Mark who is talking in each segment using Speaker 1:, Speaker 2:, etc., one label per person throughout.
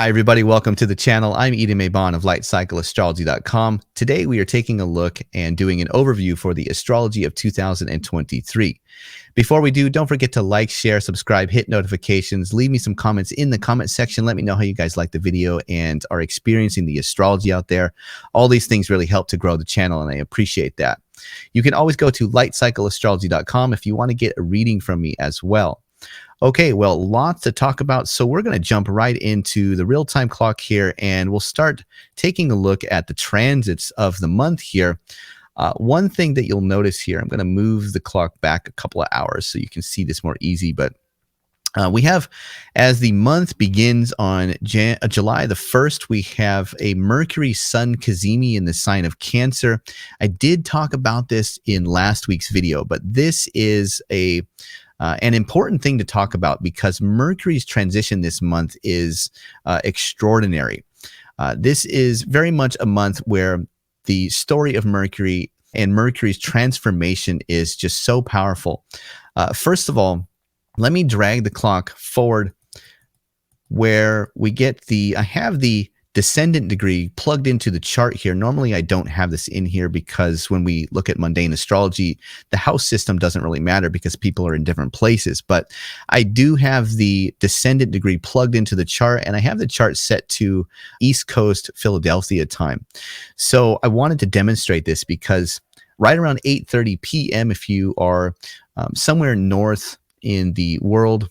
Speaker 1: Hi, everybody. Welcome to the channel. I'm Eden Maybon of LightCycleAstrology.com. Today, we are taking a look and doing an overview for the astrology of 2023. Before we do, don't forget to like, share, subscribe, hit notifications, leave me some comments in the comment section. Let me know how you guys like the video and are experiencing the astrology out there. All these things really help to grow the channel, and I appreciate that. You can always go to LightCycleAstrology.com if you want to get a reading from me as well. Okay, well, lots to talk about, so we're going to jump right into the real-time clock here, and we'll start taking a look at the transits of the month here. One thing that you'll notice here, I'm going to move the clock back a couple of hours so you can see this more easy, but we have, as the month begins on July the 1st, we have a Mercury Sun cazimi in the sign of Cancer. I did talk about this in last week's video, but this is an important thing to talk about because Mercury's transition this month is extraordinary. This is very much a month where the story of Mercury and Mercury's transformation is just so powerful. First of all, let me drag the clock forward where we get I have the descendant degree plugged into the chart here. Normally, I don't have this in here because when we look at mundane astrology, the house system doesn't really matter because people are in different places. But I do have the descendant degree plugged into the chart, and I have the chart set to East Coast Philadelphia time. So I wanted to demonstrate this because right around 8:30 p.m., if you are somewhere north in the world,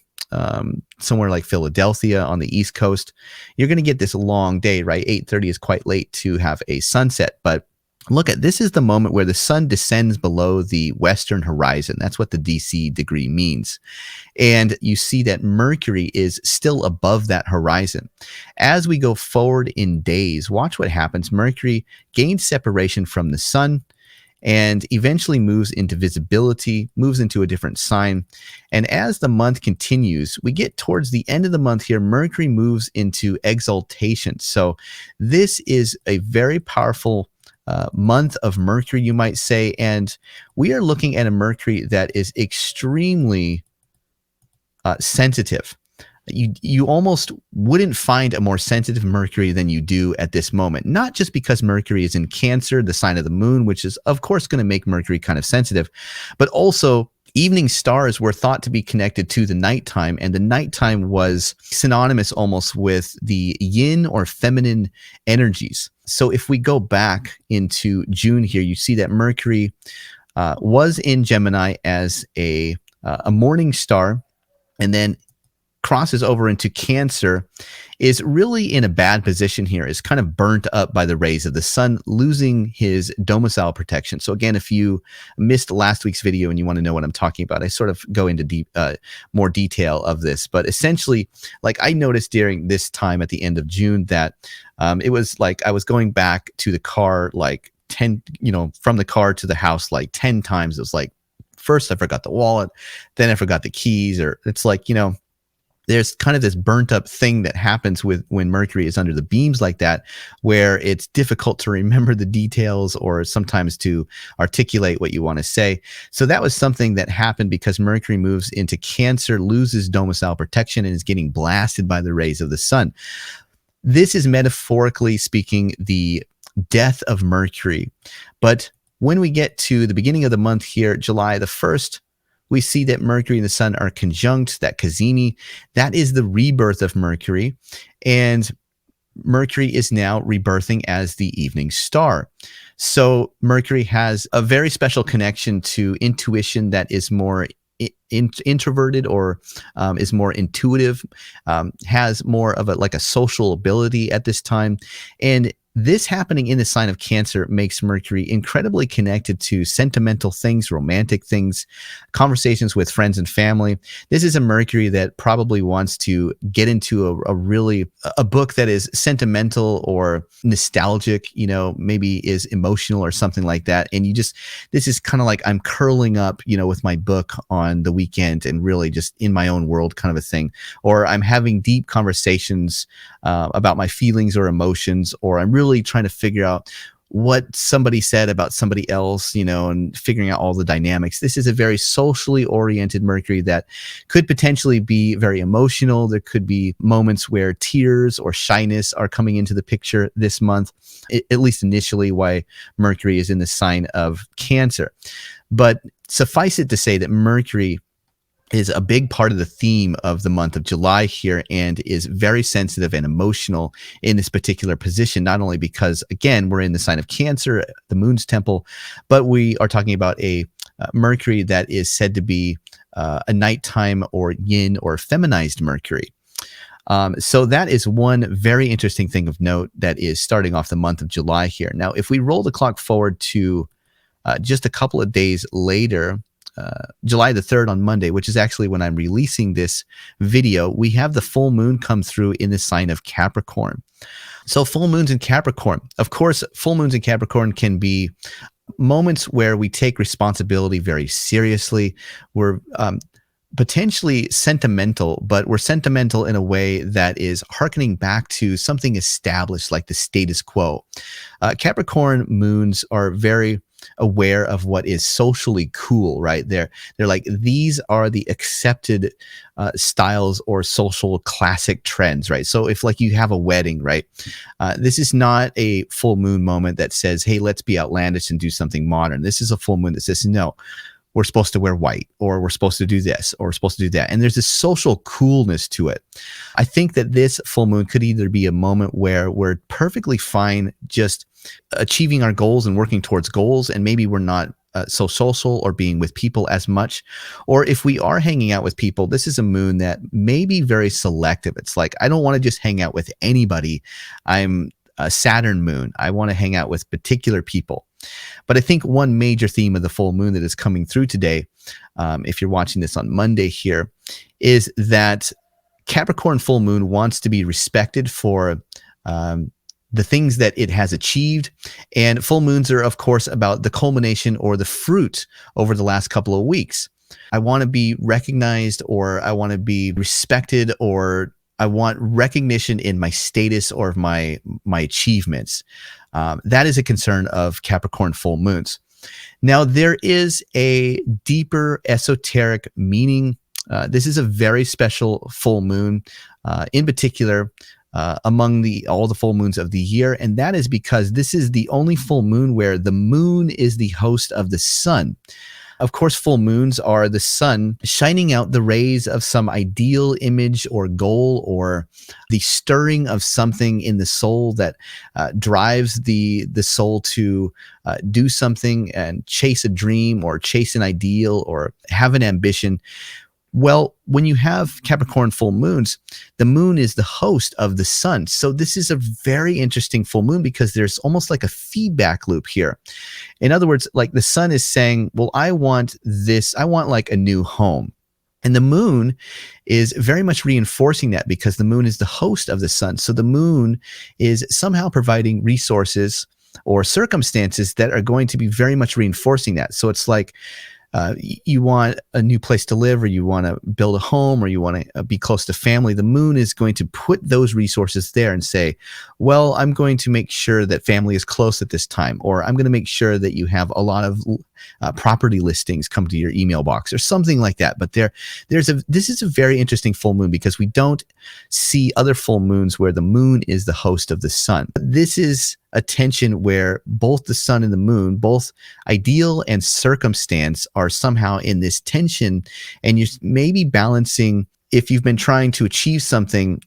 Speaker 1: somewhere like Philadelphia on the East Coast, you're going to get this long day, right? 8:30 is quite late to have a sunset, but look at this is the moment where the sun descends below the western horizon. That's what the DC degree means. And you see that Mercury is still above that horizon. As we go forward in days, watch what happens. Mercury gains separation from the sun and eventually moves into visibility, moves into a different sign. And as the month continues, we get towards the end of the month here, Mercury moves into exaltation. So this is a very powerful month of Mercury, you might say. And we are looking at a Mercury that is extremely sensitive. You almost wouldn't find a more sensitive Mercury than you do at this moment. Not just because Mercury is in Cancer, the sign of the moon, which is of course going to make Mercury kind of sensitive, but also evening stars were thought to be connected to the nighttime, and the nighttime was synonymous almost with the yin or feminine energies. So if we go back into June here, you see that Mercury was in Gemini as a morning star, and then crosses over into Cancer, is really in a bad position here, is kind of burnt up by the rays of the sun, losing his domicile protection. So again, if you missed last week's video and you want to know what I'm talking about, I sort of go into more detail of this. But essentially, like I noticed during this time at the end of June that it was like I was going back to the car like 10, from the car to the house like 10 times. It was like, first I forgot the wallet, then I forgot the keys, or it's like, there's kind of this burnt up thing that happens when Mercury is under the beams like that, where it's difficult to remember the details or sometimes to articulate what you want to say. So that was something that happened because Mercury moves into Cancer, loses domicile protection, and is getting blasted by the rays of the sun. This is metaphorically speaking the death of Mercury. But when we get to the beginning of the month here, July the 1st, we see that Mercury and the sun are conjunct, that cazimi. That is the rebirth of Mercury. And Mercury is now rebirthing as the evening star. So Mercury has a very special connection to intuition that is more introverted or is more intuitive, has more of a social ability at this time. And this happening in the sign of Cancer makes Mercury incredibly connected to sentimental things, romantic things, conversations with friends and family. This is a Mercury that probably wants to get into a book that is sentimental or nostalgic, maybe is emotional or something like that. And this is kind of like I'm curling up, with my book on the weekend and really just in my own world kind of a thing. Or I'm having deep conversations about my feelings or emotions, or I'm really trying to figure out what somebody said about somebody else, and figuring out all the dynamics. This is a very socially oriented Mercury that could potentially be very emotional. There could be moments where tears or shyness are coming into the picture this month, at least initially, why Mercury is in the sign of Cancer. But suffice it to say that Mercury is a big part of the theme of the month of July here, and is very sensitive and emotional in this particular position, not only because, again, we're in the sign of Cancer, the moon's temple, but we are talking about a Mercury that is said to be a nighttime or yin or feminized Mercury. So that is one very interesting thing of note that is starting off the month of July here. Now, if we roll the clock forward to just a couple of days later, July the 3rd on Monday, which is actually when I'm releasing this video, we have the full moon come through in the sign of Capricorn. So full moons in Capricorn, of course, full moons in Capricorn can be moments where we take responsibility very seriously. We're potentially sentimental, but we're sentimental in a way that is hearkening back to something established, like the status quo. Capricorn moons are very aware of what is socially cool, right? They're like, these are the accepted styles or social classic trends, right? So if like you have a wedding, right? This is not a full moon moment that says, hey, let's be outlandish and do something modern. This is a full moon that says, no, we're supposed to wear white, or we're supposed to do this, or we're supposed to do that. And there's this social coolness to it. I think that this full moon could either be a moment where we're perfectly fine just achieving our goals and working towards goals, and maybe we're not so social or being with people as much. Or if we are hanging out with people, this is a moon that may be very selective. It's like, I don't want to just hang out with anybody. I'm a Saturn moon. I want to hang out with particular people. But I think one major theme of the full moon that is coming through today, if you're watching this on Monday here, is that Capricorn full moon wants to be respected for the things that it has achieved. And full moons are, of course, about the culmination or the fruit over the last couple of weeks. I want to be recognized, or I want to be respected, or I want recognition in my status or my achievements. That is a concern of Capricorn full moons. Now, there is a deeper esoteric meaning. This is a very special full moon, in particular, among all the full moons of the year. And that is because this is the only full moon where the moon is the host of the sun. Of course, full moons are the sun shining out the rays of some ideal image or goal, or the stirring of something in the soul that drives the soul to do something and chase a dream or chase an ideal or have an ambition. Well, when you have Capricorn full moons, the moon is the host of the sun. So this is a very interesting full moon because there's almost like a feedback loop here. In other words, like the sun is saying, well, I want this, I want like a new home. And the moon is very much reinforcing that because the moon is the host of the sun. So the moon is somehow providing resources or circumstances that are going to be very much reinforcing that. So it's like, you want a new place to live, or you want to build a home, or you want to be close to family. The moon is going to put those resources there and say, well, I'm going to make sure that family is close at this time, or I'm going to make sure that you have a lot of property listings come to your email box, or something like that. But this is a very interesting full moon because we don't see other full moons where the moon is the host of the sun. This is a tension where both the sun and the moon, both ideal and circumstance, are somehow in this tension, and you're maybe balancing, if you've been trying to achieve something,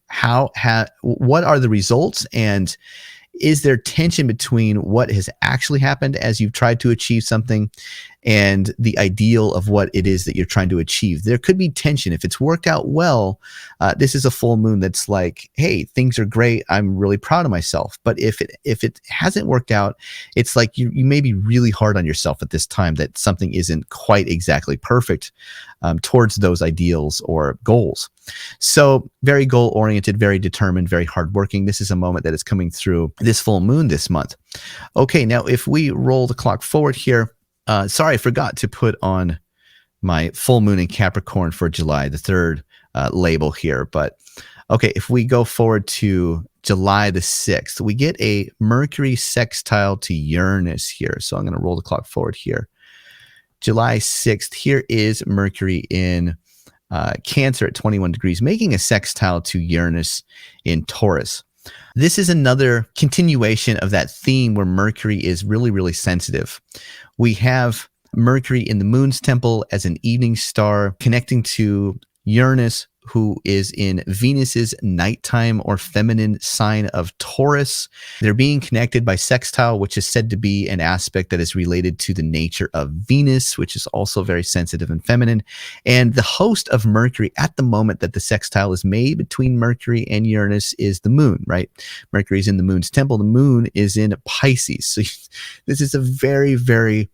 Speaker 1: what are the results, and is there tension between what has actually happened as you've tried to achieve something and the ideal of what it is that you're trying to achieve? There could be tension. If it's worked out well, this is a full moon that's like, hey, things are great. I'm really proud of myself. But if it hasn't worked out, it's like you may be really hard on yourself at this time that something isn't quite exactly perfect towards those ideals or goals. So very goal-oriented, very determined, very hardworking. This is a moment that is coming through this full moon this month. Okay, now if we roll the clock forward here, sorry, I forgot to put on my full moon in Capricorn for July the 3rd label here, but Okay, if we go forward to July the 6th, we get a Mercury sextile to Uranus here. So I'm going to roll the clock forward here. July 6th, here is Mercury in Cancer at 21 degrees, making a sextile to Uranus in Taurus. This is another continuation of that theme where Mercury is really, really sensitive. We have Mercury in the moon's temple as an evening star connecting to Uranus, who is in Venus's nighttime or feminine sign of Taurus. They're being connected by sextile, which is said to be an aspect that is related to the nature of Venus, which is also very sensitive and feminine. And the host of Mercury at the moment that the sextile is made between Mercury and Uranus is the moon, right? Mercury is in the moon's temple. The moon is in Pisces. So this is a very, very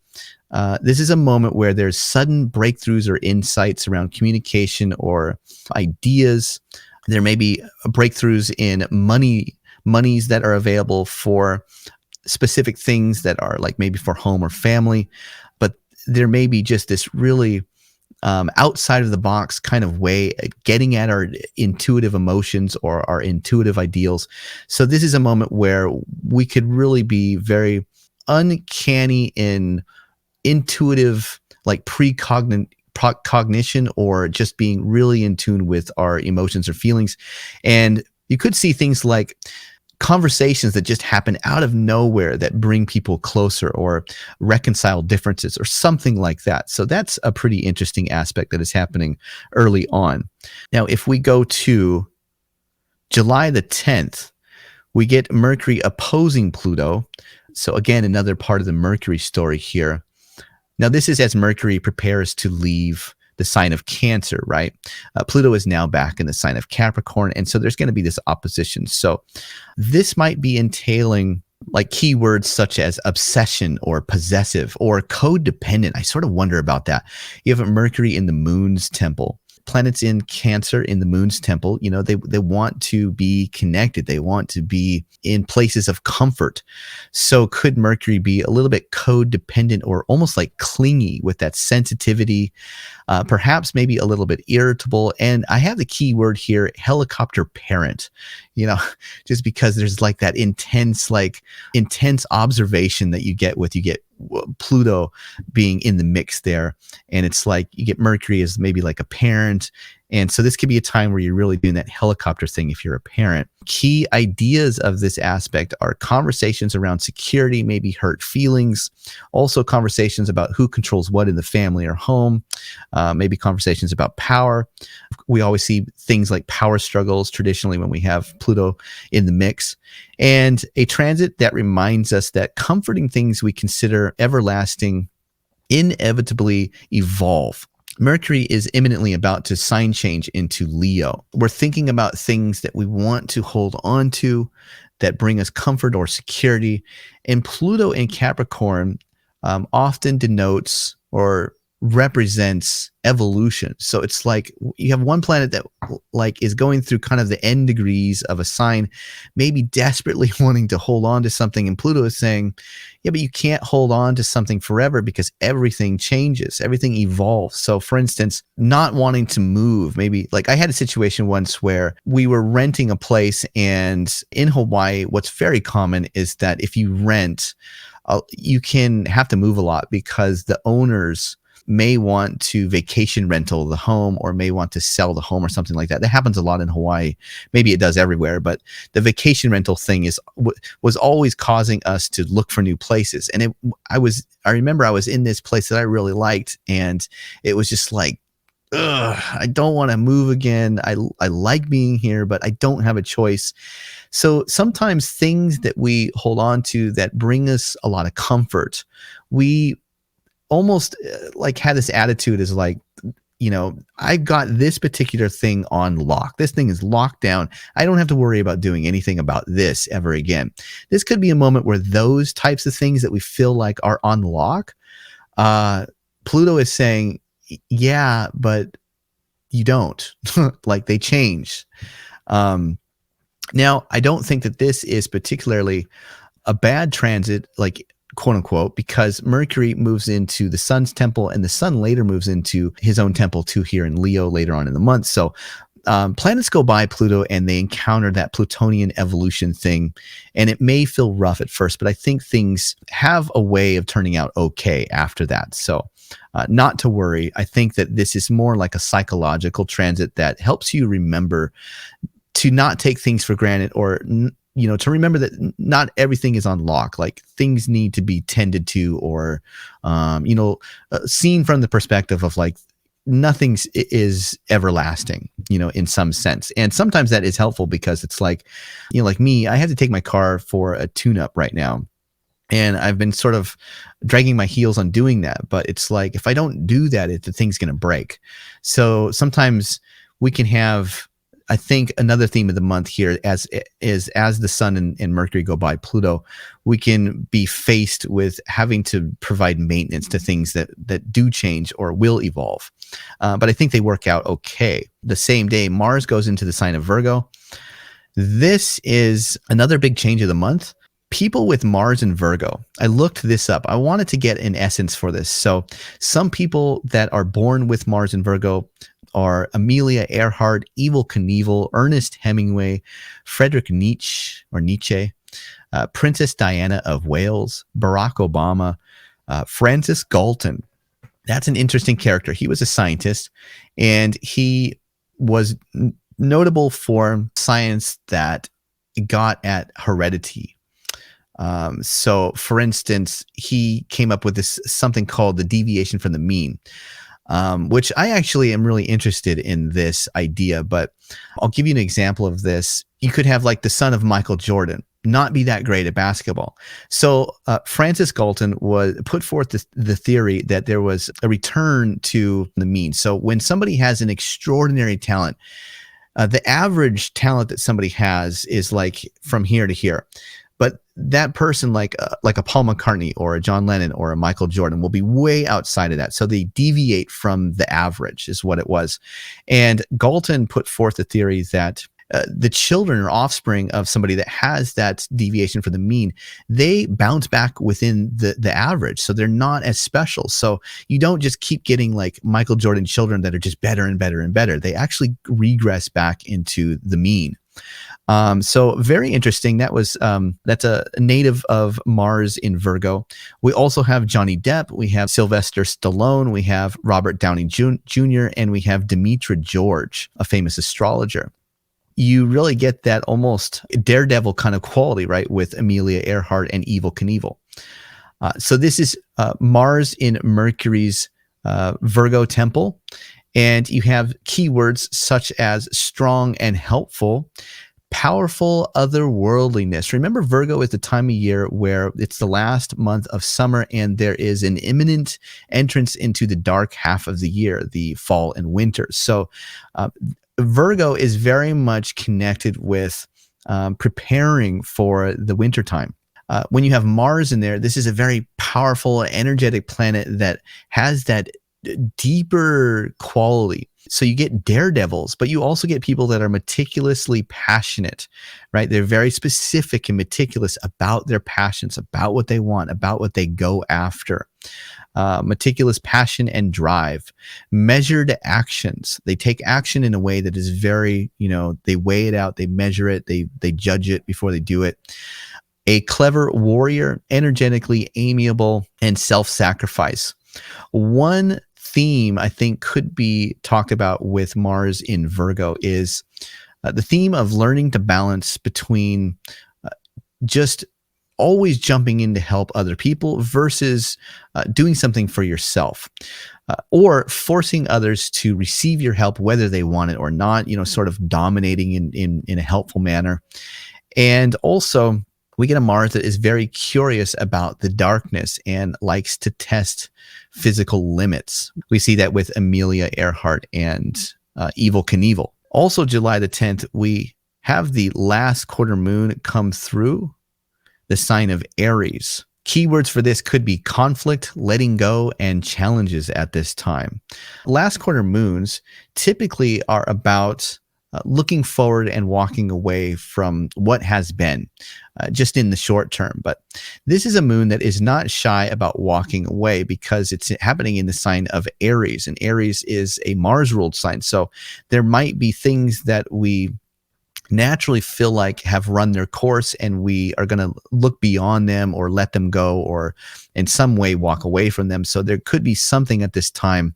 Speaker 1: this is a moment where there's sudden breakthroughs or insights around communication or ideas. There may be breakthroughs in monies that are available for specific things that are like maybe for home or family. But there may be just this really outside of the box kind of way at getting at our intuitive emotions or our intuitive ideals. So this is a moment where we could really be very uncanny in intuitive, like precognition, or just being really in tune with our emotions or feelings. And you could see things like conversations that just happen out of nowhere that bring people closer or reconcile differences or something like that. So that's a pretty interesting aspect that is happening early on. Now, if we go to July the 10th, we get Mercury opposing Pluto. So again, another part of the Mercury story here. Now, this is as Mercury prepares to leave the sign of Cancer, right? Pluto is now back in the sign of Capricorn, and so there's going to be this opposition. So this might be entailing like keywords such as obsession or possessive or codependent. I sort of wonder about that. You have Mercury in the moon's temple. Planets in Cancer in the moon's temple, you know, they want to be connected. They want to be in places of comfort. So could Mercury be a little bit codependent or almost like clingy with that sensitivity, perhaps maybe a little bit irritable? And I have the key word here, helicopter parent, you know, just because there's like that intense observation that you get Pluto being in the mix there. And it's like you get Mercury as maybe like a parent. And so this could be a time where you're really doing that helicopter thing if you're a parent. Key ideas of this aspect are conversations around security, maybe hurt feelings, also conversations about who controls what in the family or home, maybe conversations about power. We always see things like power struggles traditionally when we have Pluto in the mix. And a transit that reminds us that comforting things we consider everlasting inevitably evolve. Mercury is imminently about to sign change into Leo. We're thinking about things that we want to hold on to that bring us comfort or security. And Pluto in Capricorn often denotes or represents evolution. So it's like you have one planet that like is going through kind of the end degrees of a sign, maybe desperately wanting to hold on to something. And Pluto is saying, yeah, but you can't hold on to something forever because everything changes, everything evolves. So for instance, not wanting to move, maybe like I had a situation once where we were renting a place, and in Hawaii, what's very common is that if you rent, you can have to move a lot because the owners may want to vacation rental the home or may want to sell the home or something like that. That happens a lot in Hawaii. Maybe it does everywhere, but the vacation rental thing was always causing us to look for new places. And I remember I was in this place that I really liked, and it was just like, ugh, I don't want to move again. I like being here, but I don't have a choice. So sometimes things that we hold on to that bring us a lot of comfort, we almost like had this attitude is like, you know, I've got this particular thing on lock. This thing is locked down. I don't have to worry about doing anything about this ever again. This could be a moment where those types of things that we feel like are on lock, Pluto is saying, yeah, but you don't. Like they change. Now, I don't think that this is particularly a bad transit, like quote unquote, because Mercury moves into the sun's temple and the sun later moves into his own temple too here in Leo later on in the month. So planets go by Pluto and they encounter that Plutonian evolution thing, and it may feel rough at first, but I think things have a way of turning out okay after that. So not to worry. I think that this is more like a psychological transit that helps you remember to not take things for granted, or to remember that not everything is on lock. Like, things need to be tended to, or seen from the perspective of like nothing is everlasting, in some sense. And sometimes that is helpful, because it's like, like me, I have to take my car for a tune-up right now. And I've been sort of dragging my heels on doing that. But it's like, if I don't do that, the thing's going to break. So sometimes we can have, I think, another theme of the month here as the Sun and Mercury go by Pluto, we can be faced with having to provide maintenance to things that do change or will evolve. But I think they work out okay. The same day, Mars goes into the sign of Virgo. This is another big change of the month. People with Mars in Virgo, I looked this up. I wanted to get an essence for this. So some people that are born with Mars in Virgo are Amelia Earhart, Evel Knievel, Ernest Hemingway, Friedrich Nietzsche, Princess Diana of Wales, Barack Obama, Francis Galton. That's an interesting character. He was a scientist, and he was notable for science that got at heredity. So, for instance, he came up with something called the deviation from the mean, which I actually am really interested in this idea. But I'll give you an example of this. You could have like the son of Michael Jordan not be that great at basketball. So Francis Galton put forth the theory that there was a return to the mean. So when somebody has an extraordinary talent, the average talent that somebody has is like from here to here. But that person, like a Paul McCartney or a John Lennon or a Michael Jordan, will be way outside of that. So they deviate from the average, is what it was. And Galton put forth the theory that the children or offspring of somebody that has that deviation from the mean, they bounce back within the average. So they're not as special. So you don't just keep getting like Michael Jordan children that are just better and better and better. They actually regress back into the mean. So very interesting. That's a native of Mars in Virgo. We also have Johnny Depp. We have Sylvester Stallone. We have Robert Downey Jr. And we have Demetra George, a famous astrologer. You really get that almost daredevil kind of quality, right, with Amelia Earhart and Evel Knievel. So this is Mars in Mercury's Virgo temple. And you have keywords such as strong and helpful, powerful otherworldliness. Remember, Virgo is the time of year where it's the last month of summer and there is an imminent entrance into the dark half of the year, the fall and winter. So Virgo is very much connected with preparing for the wintertime. When you have Mars in there, this is a very powerful, energetic planet that has that deeper quality. So you get daredevils, but you also get people that are meticulously passionate, right? They're very specific and meticulous about their passions, about what they want, about what they go after. Meticulous passion and drive, measured actions. They take action in a way that is very, they weigh it out, they measure it, they judge it before they do it. A clever warrior, energetically amiable, and self-sacrifice. One theme I think could be talked about with Mars in Virgo is the theme of learning to balance between just always jumping in to help other people versus doing something for yourself, or forcing others to receive your help whether they want it or not, sort of dominating in a helpful manner. And also we get a Mars that is very curious about the darkness and likes to test physical limits. We see that with Amelia Earhart and Evel Knievel. Also, July the 10th, we have the last quarter moon come through the sign of Aries. Keywords for this could be conflict, letting go, and challenges at this time. Last quarter moons typically are about looking forward and walking away from what has been, just in the short term. But this is a moon that is not shy about walking away because it's happening in the sign of Aries, and Aries is a Mars ruled sign. So there might be things that we naturally feel like have run their course, and we are going to look beyond them or let them go, or in some way walk away from them. So there could be something at this time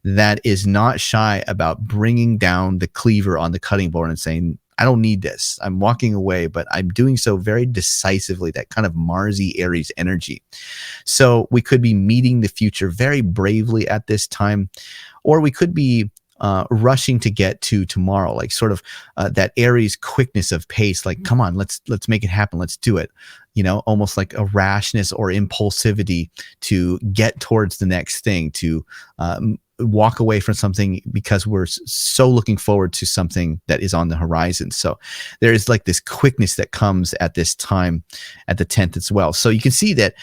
Speaker 1: that is not shy about bringing down the cleaver on the cutting board and saying, I don't need this. I'm walking away, but I'm doing so very decisively, that kind of Marsy Aries energy. So we could be meeting the future very bravely at this time, or we could be rushing to get to tomorrow, like sort of that Aries quickness of pace, like, come on, let's make it happen. Let's do it. Almost like a rashness or impulsivity to get towards the next thing, to walk away from something because we're so looking forward to something that is on the horizon. So there is like this quickness that comes at this time at the 10th as well. So you can see that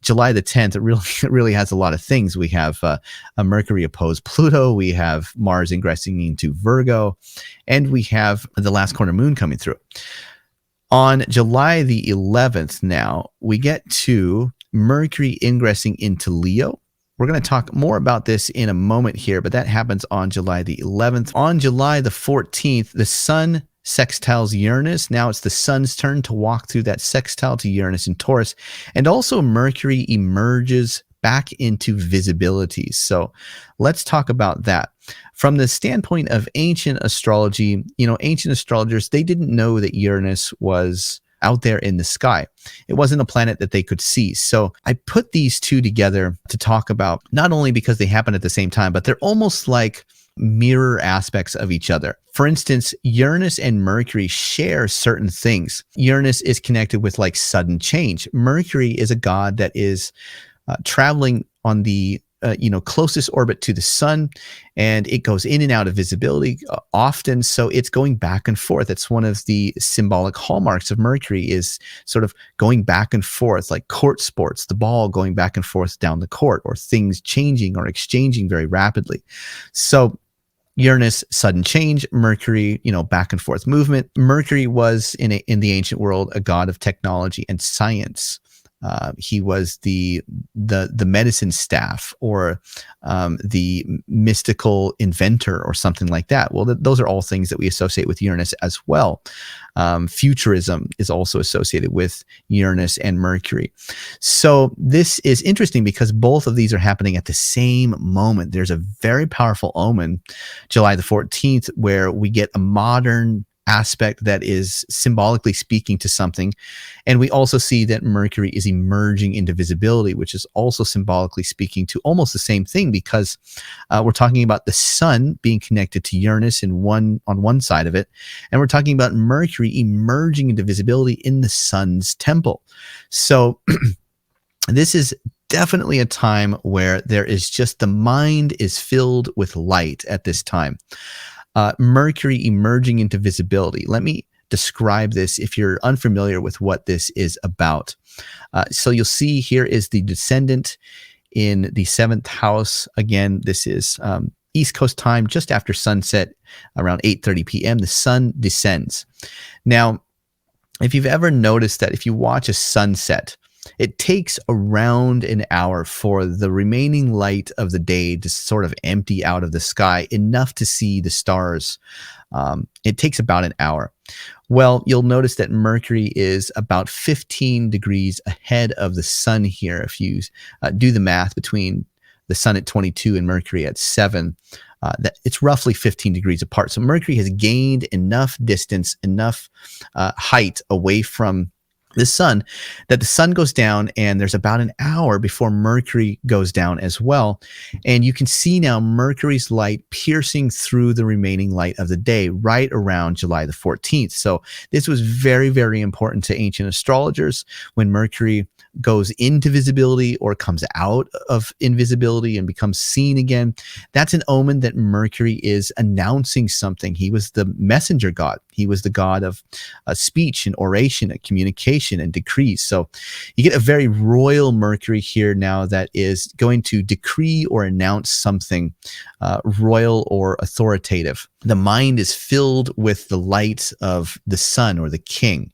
Speaker 1: July the 10th, it really has a lot of things. We have a Mercury opposed Pluto, we have Mars ingressing into Virgo, and we have the last quarter moon coming through. On July the 11th now, we get to Mercury ingressing into Leo. We're going to talk more about this in a moment here, but that happens on July the 11th. On July the 14th, the sun sextiles Uranus. Now it's the sun's turn to walk through that sextile to Uranus in Taurus. And also Mercury emerges back into visibility. So let's talk about that. From the standpoint of ancient astrology, ancient astrologers, they didn't know that Uranus was out there in the sky. It wasn't a planet that they could see. So I put these two together to talk about, not only because they happen at the same time, but they're almost like mirror aspects of each other. For instance, Uranus and Mercury share certain things. Uranus is connected with like sudden change. Mercury is a god that is traveling on the closest orbit to the sun, and it goes in and out of visibility often. So it's going back and forth. It's one of the symbolic hallmarks of Mercury, is sort of going back and forth, like court sports, the ball going back and forth down the court, or things changing or exchanging very rapidly. So Uranus, sudden change. Mercury, back and forth movement. Mercury was in the ancient world a god of technology and science. He was the medicine staff, or the mystical inventor, or something like that. Well, those are all things that we associate with Uranus as well. Futurism is also associated with Uranus and Mercury. So this is interesting because both of these are happening at the same moment. There's a very powerful omen, July the 14th, where we get a modern aspect that is symbolically speaking to something. And we also see that Mercury is emerging into visibility, which is also symbolically speaking to almost the same thing, because we're talking about the sun being connected to Uranus on one side of it, and we're talking about Mercury emerging into visibility in the sun's temple. So this is definitely a time where there is just, the mind is filled with light at this time. Mercury emerging into visibility. Let me describe this if you're unfamiliar with what this is about. So you'll see here is the descendant in the 7th house. Again, this is East Coast time, just after sunset, around 8:30 p.m. The sun descends. Now, if you've ever noticed that if you watch a sunset, it takes around an hour for the remaining light of the day to sort of empty out of the sky, enough to see the stars. It takes about an hour. Well, you'll notice that Mercury is about 15 degrees ahead of the sun here. If you do the math between the sun at 22 and Mercury at 7, that it's roughly 15 degrees apart. So Mercury has gained enough distance, enough height away from the sun, that the sun goes down, and there's about an hour before Mercury goes down as well. And you can see now Mercury's light piercing through the remaining light of the day right around July the 14th. So this was very, very important to ancient astrologers when Mercury goes into visibility or comes out of invisibility and becomes seen again, that's an omen that Mercury is announcing something. He was the messenger god. He was the god of speech and oration and communication and decrees. So you get a very royal Mercury here now that is going to decree or announce something royal or authoritative. The mind is filled with the light of the sun or the king.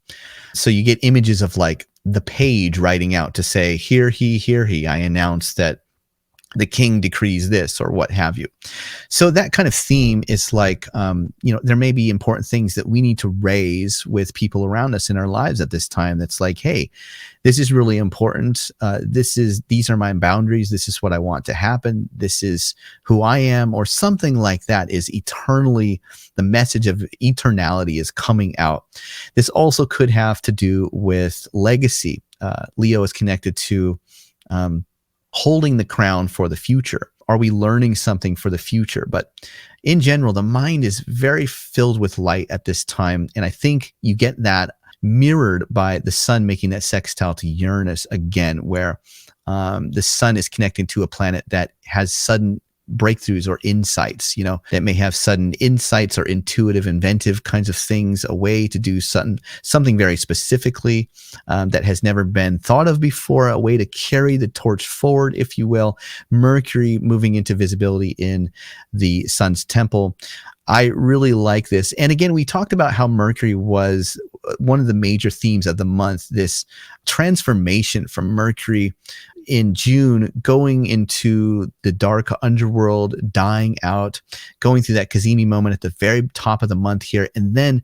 Speaker 1: So you get images of like the page writing out to say, hear he, I announce that the king decrees this or what have you. So that kind of theme is like, there may be important things that we need to raise with people around us in our lives at this time. That's like, hey, this is really important. These are my boundaries. This is what I want to happen. This is who I am, or something like that is eternally, the message of eternality is coming out. This also could have to do with legacy. Leo is connected to, holding the crown for the future. Are we learning something for the future? But in general, the mind is very filled with light at this time. And I think you get that mirrored by the sun making that sextile to Uranus again, where the sun is connecting to a planet that has sudden breakthroughs or insights, that may have sudden insights or intuitive, inventive kinds of things, a way to do something very specifically that has never been thought of before, a way to carry the torch forward, if you will. Mercury moving into visibility in the sun's temple. I really like this. And again, we talked about how Mercury was one of the major themes of the month, this transformation from Mercury in June, going into the dark underworld, dying out, going through that Cazimi moment at the very top of the month here, and then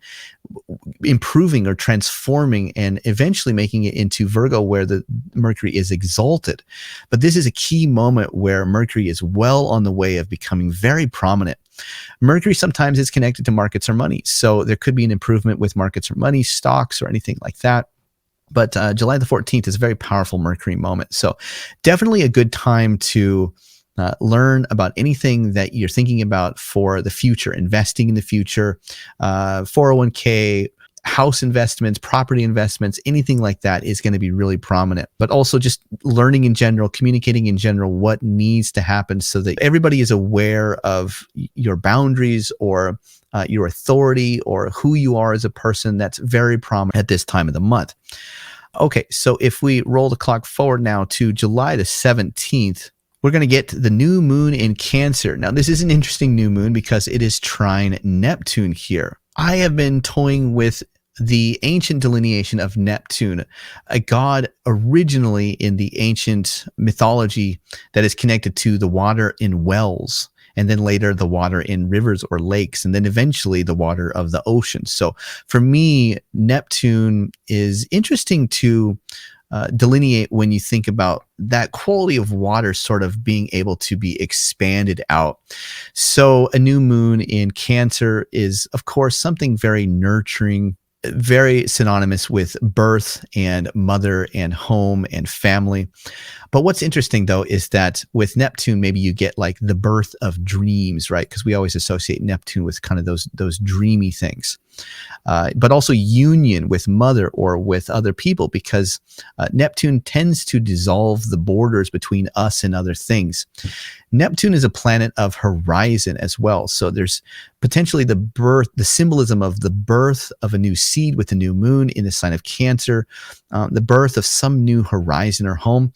Speaker 1: improving or transforming and eventually making it into Virgo, where the Mercury is exalted. But this is a key moment where Mercury is well on the way of becoming very prominent. Mercury sometimes is connected to markets or money. So there could be an improvement with markets or money, stocks or anything like that. But July the 14th is a very powerful Mercury moment. So definitely a good time to learn about anything that you're thinking about for the future, investing in the future, 401k, house investments, property investments, anything like that is going to be really prominent. But also just learning in general, communicating in general, what needs to happen so that everybody is aware of your boundaries or your authority or who you are as a person. That's very prominent at this time of the month. Okay, so if we roll the clock forward now to July the 17th, we're going to get the new moon in Cancer. Now, this is an interesting new moon because it is trine Neptune here. I have been toying with the ancient delineation of Neptune, a god originally in the ancient mythology that is connected to the water in wells, and then later the water in rivers or lakes, and then eventually the water of the ocean. So for me, Neptune is interesting to delineate when you think about that quality of water sort of being able to be expanded out. So a new moon in Cancer is, of course, something very nurturing, very synonymous with birth and mother and home and family. But what's interesting, though, is that with Neptune, maybe you get like the birth of dreams, right? Because we always associate Neptune with kind of those dreamy things. But also union with mother or with other people, because Neptune tends to dissolve the borders between us and other things. Neptune is a planet of horizon as well. So there's potentially the symbolism of the birth of a new seed with the new moon in the sign of Cancer, the birth of some new horizon or home.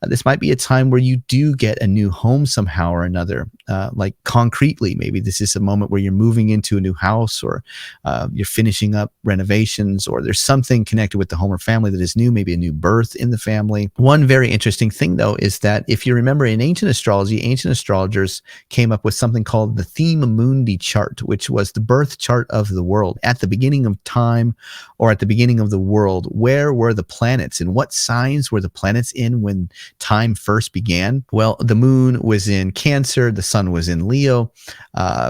Speaker 1: This might be a time where you do get a new home somehow or another, like concretely. Maybe this is a moment where you're moving into a new house, or you're finishing up renovations, or there's something connected with the home or family that is new, maybe a new birth in the family. One very interesting thing, though, is that if you remember in ancient astrology, ancient astrologers came up with something called the Thema Mundi chart, which was the birth chart of the world. At the beginning of time, or at the beginning of the world, where were the planets and what signs were the planets in when time first began? Well, the moon was in Cancer, the sun was in Leo,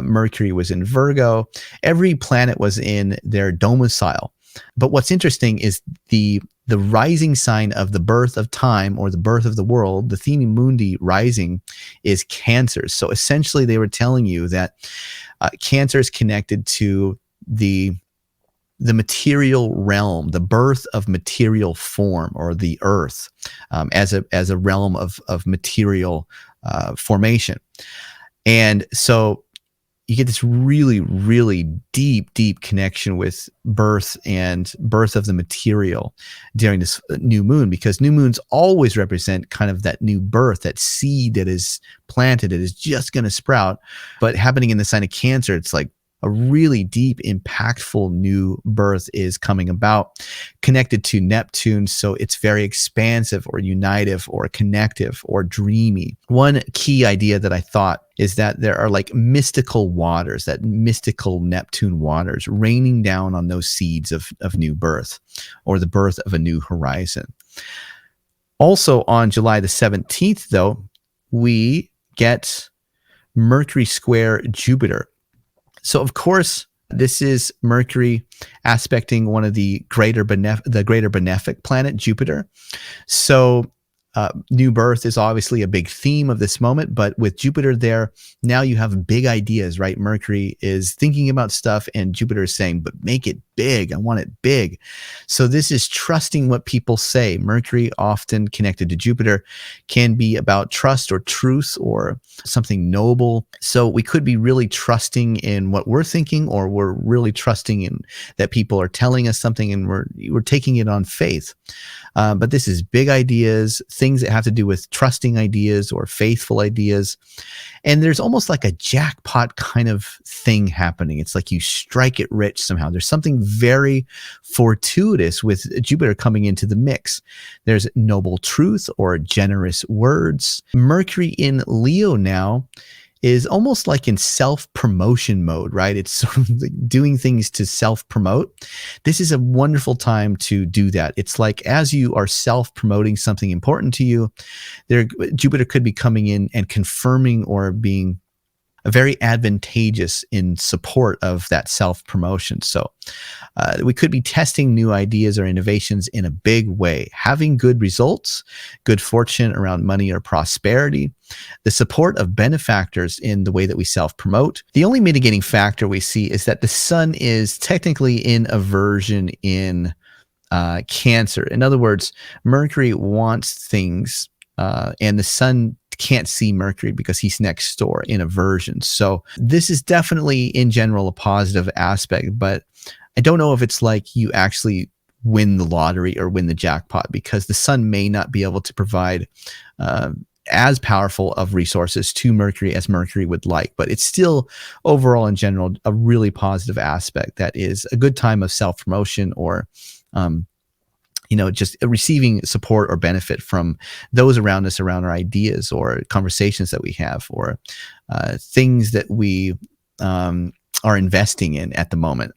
Speaker 1: Mercury was in Virgo. Every planet was in their domicile. But what's interesting is the rising sign of the birth of time, or the birth of the world, the Thema Mundi rising, is Cancer. So essentially they were telling you that Cancer is connected to the the material realm, the birth of material form, or the earth, as a realm of material formation. And so you get this really, really deep connection with birth and birth of the material during this new moon, because new moons always represent kind of that new birth, that seed that is planted, it is just going to sprout. But happening in the sign of Cancer, it's like a really deep, impactful new birth is coming about, connected to Neptune. So it's very expansive or unitive or connective or dreamy. One key idea that I thought is that there are like mystical waters, that mystical Neptune waters raining down on those seeds of new birth, or the birth of a new horizon. Also on July the 17th, though, we get Mercury square Jupiter. So, of course, this is Mercury aspecting one of the greater benefic planet, Jupiter. So, new birth is obviously a big theme of this moment, but with Jupiter there, now you have big ideas, right? Mercury is thinking about stuff and Jupiter is saying, but make it big. I want it big. So this is trusting what people say. Mercury, often connected to Jupiter, can be about trust or truth or something noble. So we could be really trusting in what we're thinking, or we're really trusting in that people are telling us something and we're taking it on faith. But this is big ideas, things that have to do with trusting ideas or faithful ideas. And there's almost like a jackpot kind of thing happening. It's like you strike it rich somehow. There's something very fortuitous with Jupiter coming into the mix. There's noble truth or generous words. Mercury in Leo now is almost like in self-promotion mode, right? It's sort of like doing things to self-promote. This is a wonderful time to do that. It's like as you are self-promoting something important to you, Jupiter could be coming in and confirming or being very advantageous in support of that self-promotion. So we could be testing new ideas or innovations in a big way, having good results, good fortune around money or prosperity, the support of benefactors in the way that we self-promote. The only mitigating factor we see is that the sun is technically in aversion in Cancer. In other words, Mercury wants things and the sun can't see Mercury because he's next door in aversion. So this is definitely in general a positive aspect, but I don't know if it's like you actually win the lottery or win the jackpot, because the sun may not be able to provide as powerful of resources to Mercury as Mercury would like, but it's still overall in general a really positive aspect that is a good time of self-promotion or just receiving support or benefit from those around us, around our ideas or conversations that we have, or things that we are investing in at the moment.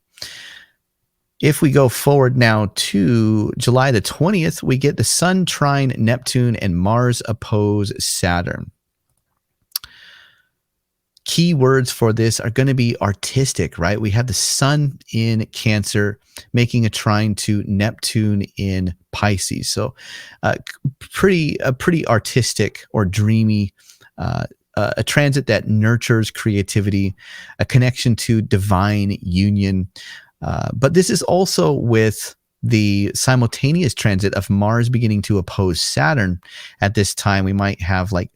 Speaker 1: If we go forward now to July the 20th, we get the Sun trine Neptune and Mars oppose Saturn. Key words for this are going to be artistic, right? We have the Sun in Cancer making a trine to Neptune in Pisces. So a pretty artistic or dreamy, a transit that nurtures creativity, a connection to divine union. But this is also with the simultaneous transit of Mars beginning to oppose Saturn. At this time, we might have like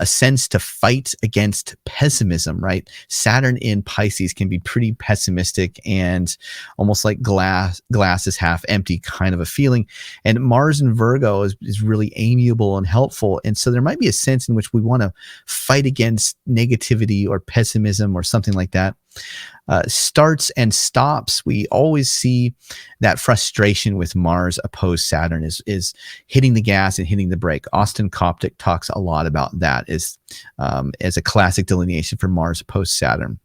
Speaker 1: a sense to fight against pessimism, right? Saturn in Pisces can be pretty pessimistic and almost like glass is half empty kind of a feeling. And Mars in Virgo is really amiable and helpful. And so there might be a sense in which we want to fight against negativity or pessimism or something like that. Starts and stops, we always see that frustration with Mars opposed Saturn is hitting the gas and hitting the brake. Austin Coptic talks a lot about that as a classic delineation for Mars opposed Saturn.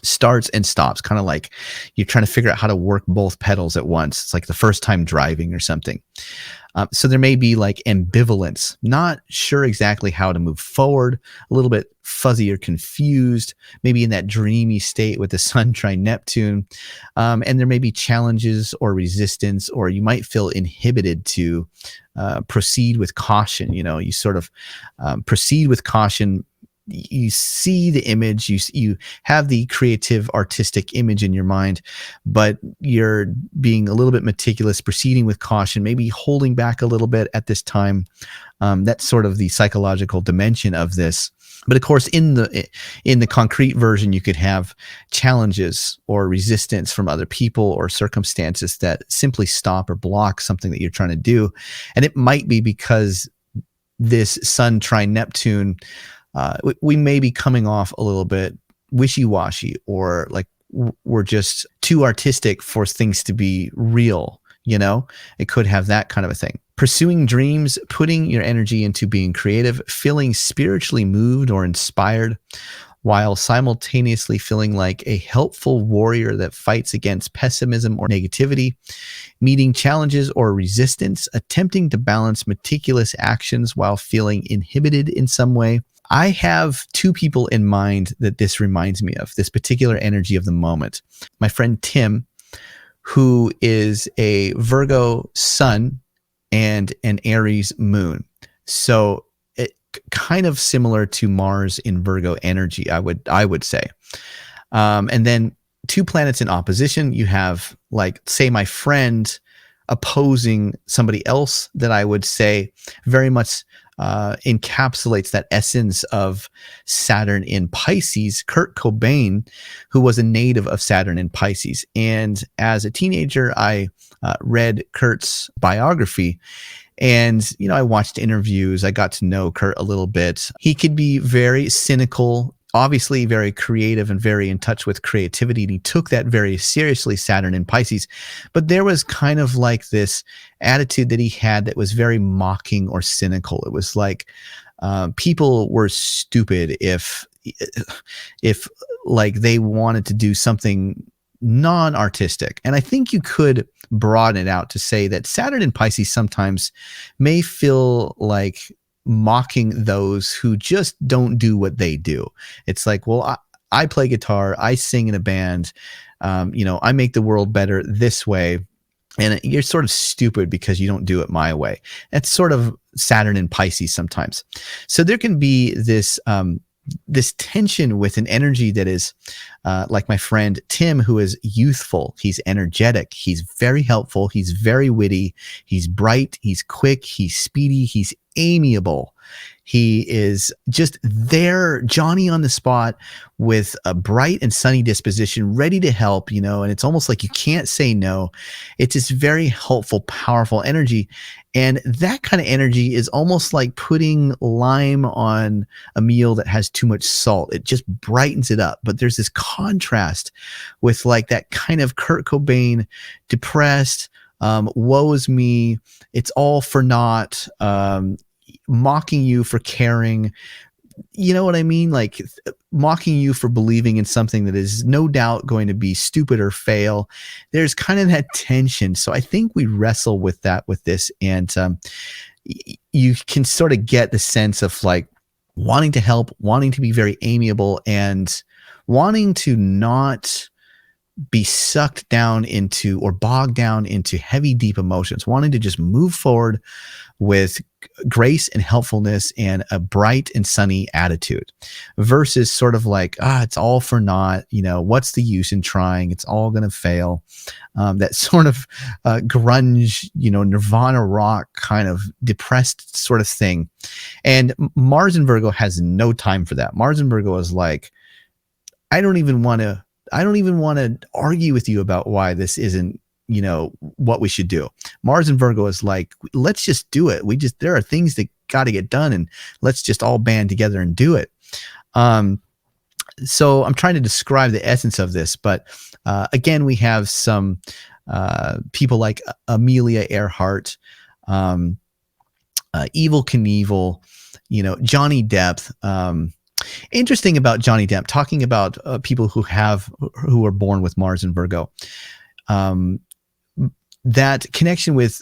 Speaker 1: Starts and stops, kind of like you're trying to figure out how to work both pedals at once. It's like the first time driving or something. So there may be like ambivalence, not sure exactly how to move forward, a little bit fuzzy or confused, maybe in that dreamy state with the Sun trine Neptune. And there may be challenges or resistance, or you might feel inhibited to proceed with caution. You sort of proceed with caution, you see the image, you have the creative artistic image in your mind, but you're being a little bit meticulous, proceeding with caution, maybe holding back a little bit at this time. That's sort of the psychological dimension of this. But of course, in the concrete version, you could have challenges or resistance from other people or circumstances that simply stop or block something that you're trying to do. And it might be because this Sun trine Neptune, we may be coming off a little bit wishy-washy, or like we're just too artistic for things to be real. It could have that kind of a thing. Pursuing dreams, putting your energy into being creative, feeling spiritually moved or inspired, while simultaneously feeling like a helpful warrior that fights against pessimism or negativity, meeting challenges or resistance, attempting to balance meticulous actions while feeling inhibited in some way. I have two people in mind that this reminds me of, this particular energy of the moment. My friend Tim, who is a Virgo sun and an Aries moon. So it kind of similar to Mars in Virgo energy, I would say. And then two planets in opposition. You have, like, say, my friend opposing somebody else that I would say very much encapsulates that essence of Saturn in Pisces, Kurt Cobain, who was a native of Saturn in Pisces. And as a teenager, I read Kurt's biography, and I watched interviews. I got to know Kurt a little bit. He could be very cynical, obviously very creative and very in touch with creativity, and he took that very seriously, Saturn in Pisces. But there was kind of like this attitude that he had that was very mocking or cynical. It was like people were stupid if like they wanted to do something non-artistic. And I think you could broaden it out to say that Saturn in Pisces sometimes may feel like mocking those who just don't do what they do. It's like, well, I play guitar, I sing in a band, I make the world better this way, and you're sort of stupid because you don't do it my way. That's sort of Saturn in Pisces sometimes. So there can be this tension with an energy that is like my friend Tim, who is youthful. He's energetic. He's very helpful. He's very witty. He's bright. He's quick. He's speedy. He's amiable. He is just there, Johnny on the spot, with a bright and sunny disposition, ready to help, and it's almost like you can't say no. It's this very helpful, powerful energy. And that kind of energy is almost like putting lime on a meal that has too much salt. It just brightens it up. But there's this contrast with like that kind of Kurt Cobain, depressed, woe is me, it's all for naught, mocking you for caring. You know what I mean? Like mocking you for believing in something that is no doubt going to be stupid or fail. There's kind of that tension. So I think we wrestle with that with this. And you can sort of get the sense of like wanting to help, wanting to be very amiable, and wanting to not be sucked down into or bogged down into heavy, deep emotions, wanting to just move forward with grace and helpfulness and a bright and sunny attitude, versus sort of like, it's all for naught, what's the use in trying, it's all going to fail. That sort of grunge, Nirvana rock kind of depressed sort of thing. And Mars in Virgo has no time for that. Mars in Virgo is like, I don't even want to argue with you about why this isn't, what we should do. Mars in Virgo is like, let's just do it. There are things that got to get done, and let's just all band together and do it. So I'm trying to describe the essence of this, but again, we have some people like Amelia Earhart, Evel Knievel, Johnny Depp. Interesting about Johnny Depp, talking about people who are born with Mars in Virgo. That connection with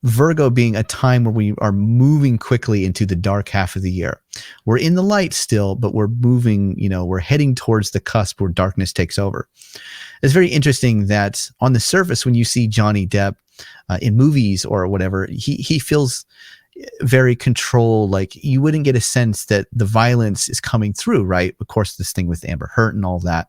Speaker 1: Virgo being a time where we are moving quickly into the dark half of the year. We're in the light still, but we're moving, we're heading towards the cusp where darkness takes over. It's very interesting that on the surface, when you see Johnny Depp in movies or whatever, he feels very controlled. Like you wouldn't get a sense that the violence is coming through, right? Of course, this thing with Amber Heard and all that.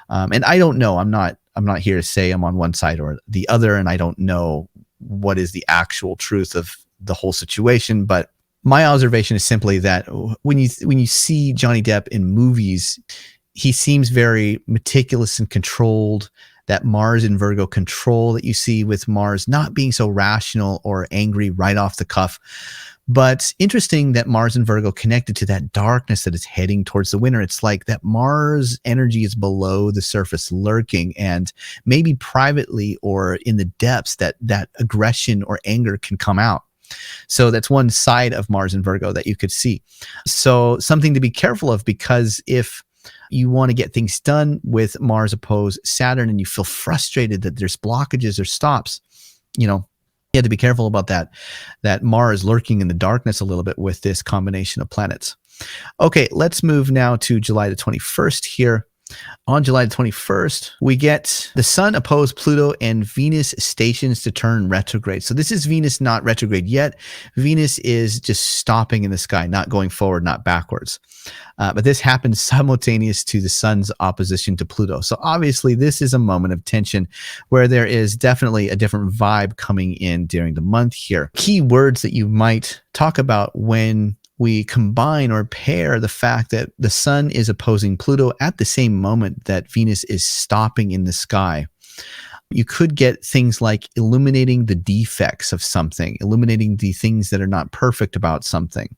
Speaker 1: And I don't know. I'm not here to say I'm on one side or the other, and I don't know what is the actual truth of the whole situation. But my observation is simply that when you see Johnny Depp in movies, he seems very meticulous and controlled. That Mars in Virgo control that you see with Mars not being so rational or angry right off the cuff. But interesting that Mars in Virgo connected to that darkness that is heading towards the winter. It's like that Mars energy is below the surface lurking, and maybe privately or in the depths that aggression or anger can come out. So that's one side of Mars in Virgo that you could see. So something to be careful of, because if you want to get things done with Mars opposed Saturn and you feel frustrated that there's blockages or stops, you have to be careful about that Mars lurking in the darkness a little bit with this combination of planets. Okay, let's move now to July the 21st here. On July the 21st, we get the Sun opposed Pluto and Venus stations to turn retrograde. So this is Venus not retrograde yet. Venus is just stopping in the sky, not going forward, not backwards. But this happens simultaneous to the Sun's opposition to Pluto. So obviously this is a moment of tension where there is definitely a different vibe coming in during the month here. Key words that you might talk about when we combine or pair the fact that the Sun is opposing Pluto at the same moment that Venus is stopping in the sky. You could get things like illuminating the defects of something, illuminating the things that are not perfect about something,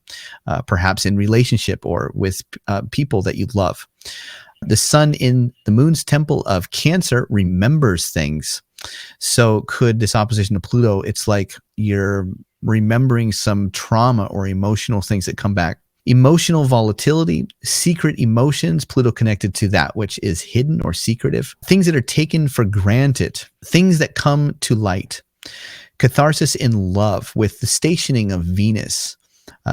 Speaker 1: perhaps in relationship or with people that you love. The Sun in the Moon's temple of Cancer remembers things. So could this opposition to Pluto, it's like you're remembering some trauma or emotional things that come back. Emotional volatility, secret emotions, Pluto connected to that which is hidden or secretive. Things that are taken for granted, things that come to light. Catharsis in love with the stationing of Venus.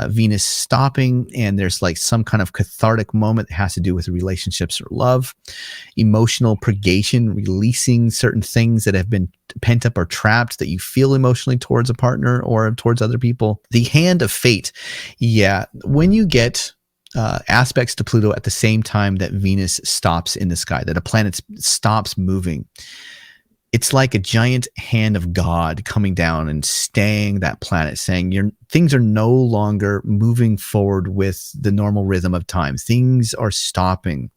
Speaker 1: Venus stopping, and there's like some kind of cathartic moment that has to do with relationships or love. Emotional purgation, releasing certain things that have been pent up or trapped that you feel emotionally towards a partner or towards other people. The hand of fate. Yeah, when you get aspects to Pluto at the same time that Venus stops in the sky, that a planet stops moving, it's like a giant hand of God coming down and staying that planet, saying things are no longer moving forward with the normal rhythm of time. Things are stopping.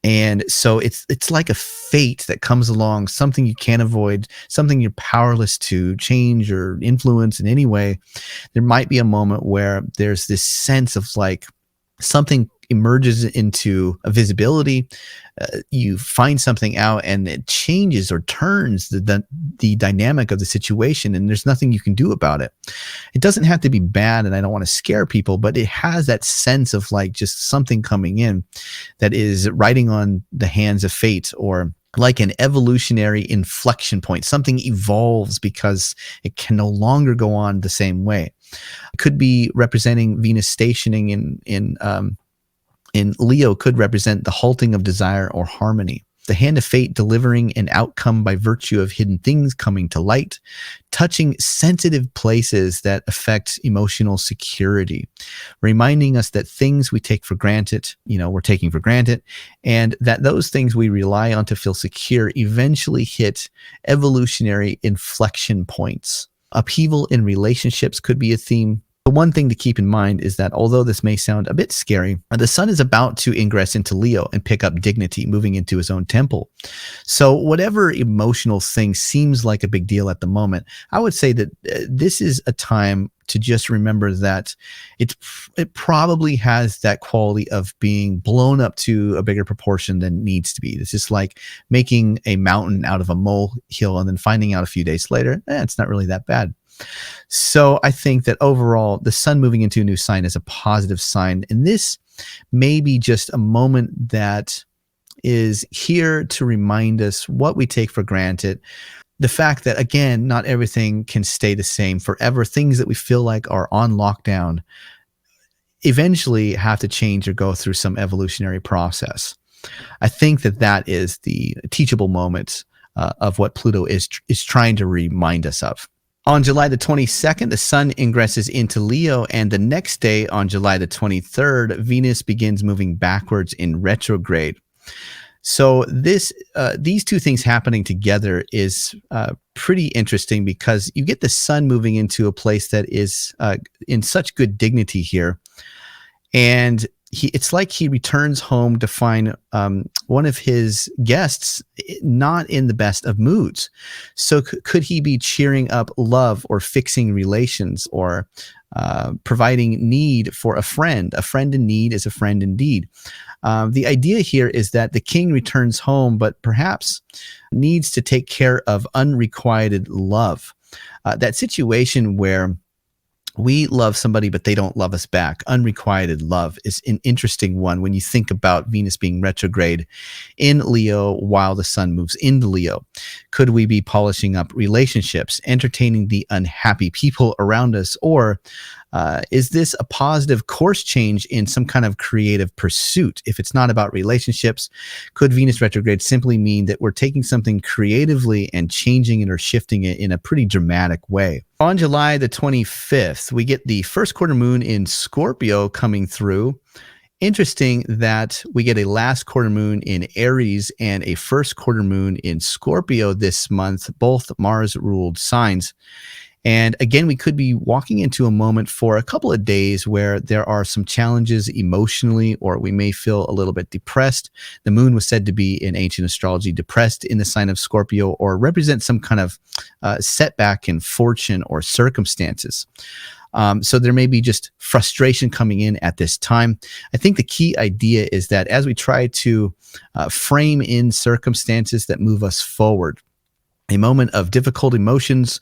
Speaker 1: And so it's like a fate that comes along, something you can't avoid, something you're powerless to change or influence in any way. There might be a moment where there's this sense of like something emerges into a visibility. You find something out and it changes or turns the dynamic of the situation, and there's nothing you can do about it. It doesn't have to be bad, and I don't want to scare people, but it has that sense of like just something coming in that is riding on the hands of fate, or like an evolutionary inflection point. Something evolves because it can no longer go on the same way. It could be representing Venus stationing in Leo, could represent the halting of desire or harmony. The hand of fate delivering an outcome by virtue of hidden things coming to light, touching sensitive places that affect emotional security, reminding us that things we take for granted, we're taking for granted, and that those things we rely on to feel secure eventually hit evolutionary inflection points. Upheaval in relationships could be a theme. The one thing to keep in mind is that although this may sound a bit scary, the Sun is about to ingress into Leo and pick up dignity, moving into his own temple. So whatever emotional thing seems like a big deal at the moment, I would say that this is a time to just remember that it probably has that quality of being blown up to a bigger proportion than needs to be. It's just like making a mountain out of a molehill and then finding out a few days later, it's not really that bad. So I think that overall, the Sun moving into a new sign is a positive sign. And this may be just a moment that is here to remind us what we take for granted. The fact that, again, not everything can stay the same forever. Things that we feel like are on lockdown eventually have to change or go through some evolutionary process. I think that is the teachable moment of what Pluto is trying to remind us of. On July the 22nd, the sun ingresses into Leo, and the next day, on July the 23rd, Venus begins moving backwards in retrograde. So these two things happening together is pretty interesting because you get the sun moving into a place that is in such good dignity here, and it's like he returns home to find one of his guests not in the best of moods. So could he be cheering up love or fixing relations or providing need for a friend? A friend in need is a friend indeed. The idea here is that the king returns home, but perhaps needs to take care of unrequited love. That situation where we love somebody, but they don't love us back. Unrequited love is an interesting one when you think about Venus being retrograde in Leo while the sun moves into Leo. Could we be polishing up relationships, entertaining the unhappy people around us, or is this a positive course change in some kind of creative pursuit? If it's not about relationships, could Venus retrograde simply mean that we're taking something creatively and changing it or shifting it in a pretty dramatic way? On July the 25th, we get the first quarter moon in Scorpio coming through. Interesting that we get a last quarter moon in Aries and a first quarter moon in Scorpio this month, both Mars-ruled signs. And again, we could be walking into a moment for a couple of days where there are some challenges emotionally, or we may feel a little bit depressed. The moon was said to be in ancient astrology depressed in the sign of Scorpio, or represent some kind of setback in fortune or circumstances. So there may be just frustration coming in at this time. I think the key idea is that as we try to frame in circumstances that move us forward, a moment of difficult emotions,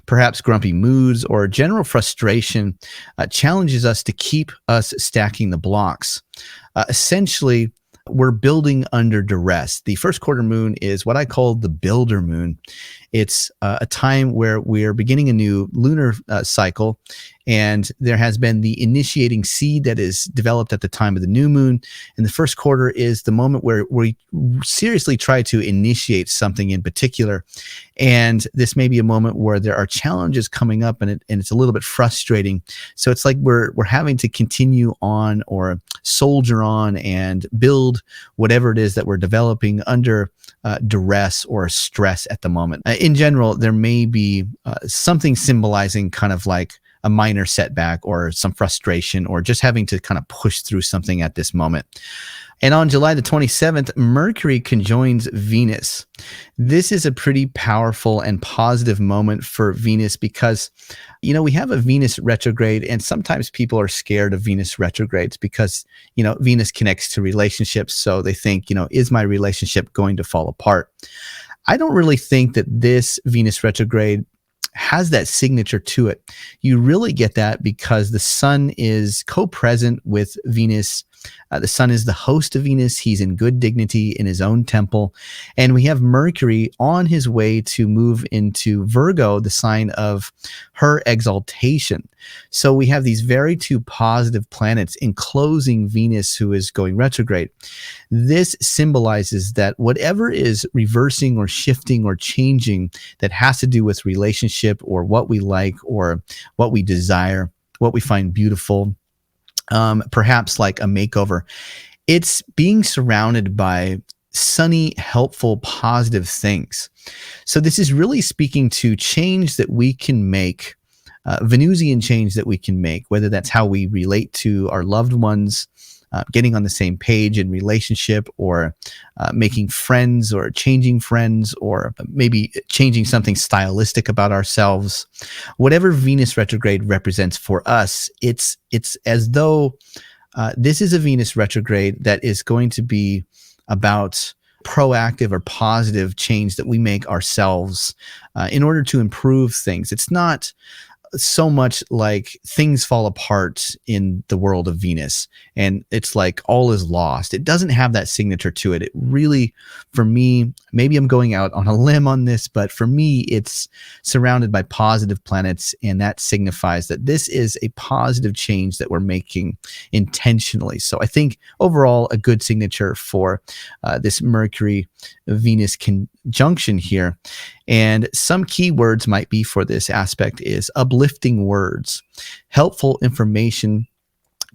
Speaker 1: perhaps grumpy moods, or general frustration challenges us to keep us stacking the blocks. Essentially, we're building under duress. The first quarter moon is what I call the builder moon. It's a time where we're beginning a new lunar cycle, and there has been the initiating seed that is developed at the time of the new moon. And the first quarter is the moment where we seriously try to initiate something in particular. And this may be a moment where there are challenges coming up, and it's a little bit frustrating. So it's like we're having to continue on or soldier on and build whatever it is that we're developing under duress or stress at the moment. In general, there may be something symbolizing kind of like a minor setback or some frustration or just having to kind of push through something at this moment. And on July the 27th, Mercury conjoins Venus. This is a pretty powerful and positive moment for Venus because, you know, we have a Venus retrograde, and sometimes people are scared of Venus retrogrades because, you know, Venus connects to relationships. So they think, you know, is my relationship going to fall apart? I don't really think that this Venus retrograde has that signature to it. You really get that because the sun is co-present with Venus. The sun is the host of Venus. He's in good dignity in his own temple. And we have Mercury on his way to move into Virgo, the sign of her exaltation. So we have these very two positive planets enclosing Venus, who is going retrograde. This symbolizes that whatever is reversing or shifting or changing that has to do with relationship or what we like or what we desire, what we find beautiful, perhaps like a makeover, it's being surrounded by sunny, helpful, positive things. So this is really speaking to change that we can make, Venusian change that we can make, whether that's how we relate to our loved ones, getting on the same page in relationship, or making friends or changing friends, or maybe changing something stylistic about ourselves. Whatever Venus retrograde represents for us, it's as though this is a Venus retrograde that is going to be about proactive or positive change that we make ourselves in order to improve things. It's not so much like things fall apart in the world of Venus and it's like all is lost. It doesn't have that signature to it. It really, for me, maybe I'm going out on a limb on this, but for me, it's surrounded by positive planets, and that signifies that this is a positive change that we're making intentionally. So I think overall, a good signature for this Mercury Venus junction here. And some key words might be for this aspect is uplifting words, helpful information,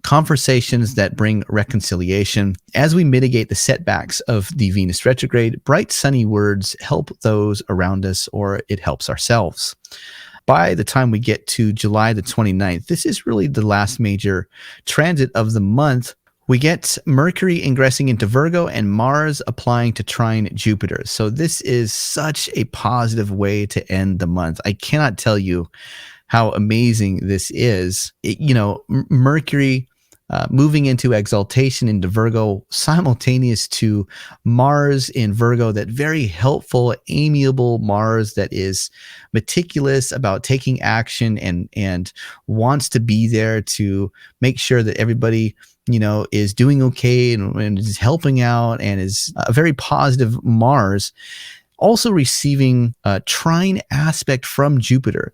Speaker 1: conversations that bring reconciliation. As we mitigate the setbacks of the Venus retrograde, bright sunny words help those around us, or it helps ourselves. By the time we get to July the 29th, this is really the last major transit of the month. We get Mercury ingressing into Virgo and Mars applying to trine Jupiter. So this is such a positive way to end the month. I cannot tell you how amazing this is. Mercury moving into exaltation into Virgo, simultaneous to Mars in Virgo, that very helpful, amiable Mars that is meticulous about taking action and wants to be there to make sure that everybody is doing okay and is helping out, and is a very positive Mars. Also receiving a trine aspect from Jupiter.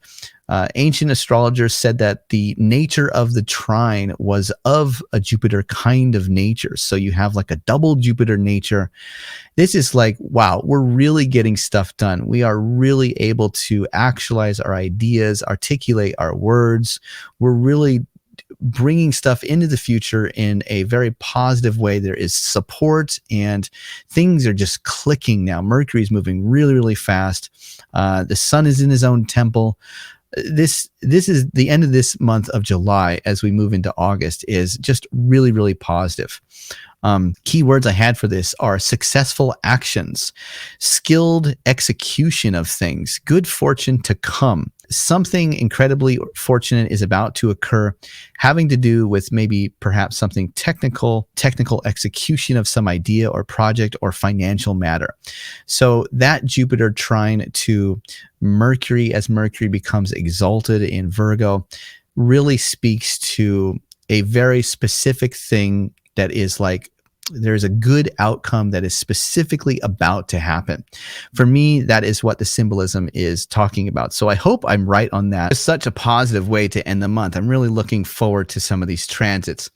Speaker 1: Ancient astrologers said that the nature of the trine was of a Jupiter kind of nature. So you have like a double Jupiter nature. This is like, wow, we're really getting stuff done. We are really able to actualize our ideas, articulate our words. We're really bringing stuff into the future in a very positive way. There is support and things are just clicking now. Mercury is moving really, really fast. The sun is in his own temple. This is the end of this month of July. As we move into August, is just really, really positive. Key words I had for this are successful actions, skilled execution of things, good fortune to come. Something incredibly fortunate is about to occur, having to do with maybe perhaps something technical execution of some idea or project or financial matter. So that Jupiter trine to Mercury, as Mercury becomes exalted in Virgo, really speaks to a very specific thing that is like, there's a good outcome that is specifically about to happen. For me, that is what the symbolism is talking about. So I hope I'm right on that. It's such a positive way to end the month. I'm really looking forward to some of these transits.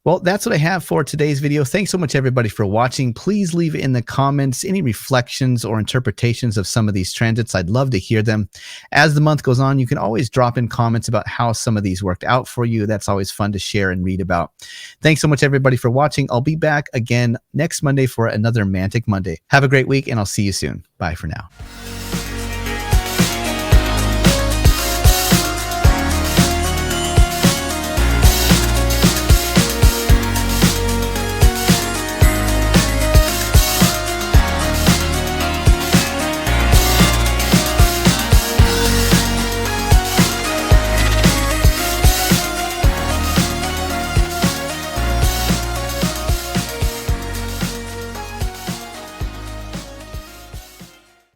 Speaker 1: Well, that's what I have for today's video. Thanks so much, everybody, for watching. Please leave in the comments any reflections or interpretations of some of these transits. I'd love to hear them. As the month goes on, you can always drop in comments about how some of these worked out for you. That's always fun to share and read about. Thanks so much, everybody, for watching. I'll be back again next Monday for another Mantic Monday. Have a great week, and I'll see you soon. Bye for now.